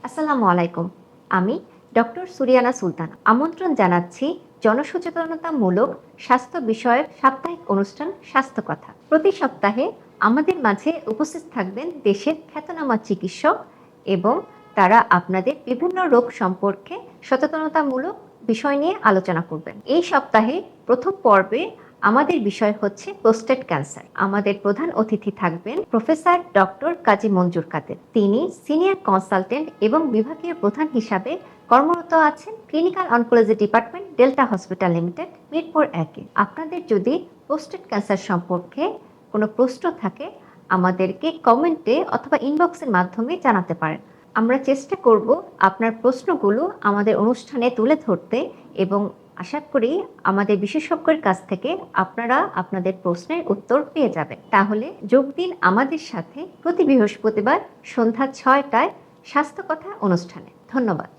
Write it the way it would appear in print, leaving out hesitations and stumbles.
আসসালামু আলাইকুম। আমি ডক্টর সুরিয়ানা সুলতানা। আমন্ত্রণ জানাচ্ছি জনসচেতনতামূলক স্বাস্থ্য বিষয়ক সাপ্তাহিক অনুষ্ঠান স্বাস্থ্য কথা। প্রতি সপ্তাহে আমাদের মাঝে উপস্থিত থাকবেন দেশের খ্যাতনামা চিকিৎসক এবং তারা আপনাদের বিভিন্ন রোগ সম্পর্কে সচেতনতামূলক বিষয় নিয়ে আলোচনা করবেন। এই সপ্তাহে প্রথম পর্বে আমাদের বিষয় হচ্ছে প্রোস্টেট ক্যান্সার। আমাদের প্রধান অতিথি থাকবেন প্রফেসর ডক্টর কাজী মঞ্জুর কাদের। তিনি সিনিয়র কনসালটেন্ট এবং বিভাগীয় প্রধান হিসাবে কর্মরত আছেন clinical oncology department, Delta hospital limited, Mirpur 1-এ। আপনাদের যদি প্রোস্টেট ক্যান্সার সম্পর্কে কোনো প্রশ্ন থাকে আমাদেরকে কমেন্টে অথবা ইনবক্সের মাধ্যমে জানাতে পারেন। আমরা চেষ্টা করব আপনার প্রশ্নগুলো আমাদের অনুষ্ঠানে তুলে ধরতে এবং আশা করি আমাদের বিশেষজ্ঞের কাছ থেকে আপনারা আপনাদের প্রশ্নের উত্তর পেয়ে যাবেন। তাহলে যোগ দিন আমাদের সাথে প্রতি বৃহস্পতিবার সন্ধ্যা 6টায় স্বাস্থ্য কথা অনুষ্ঠানে। ধন্যবাদ।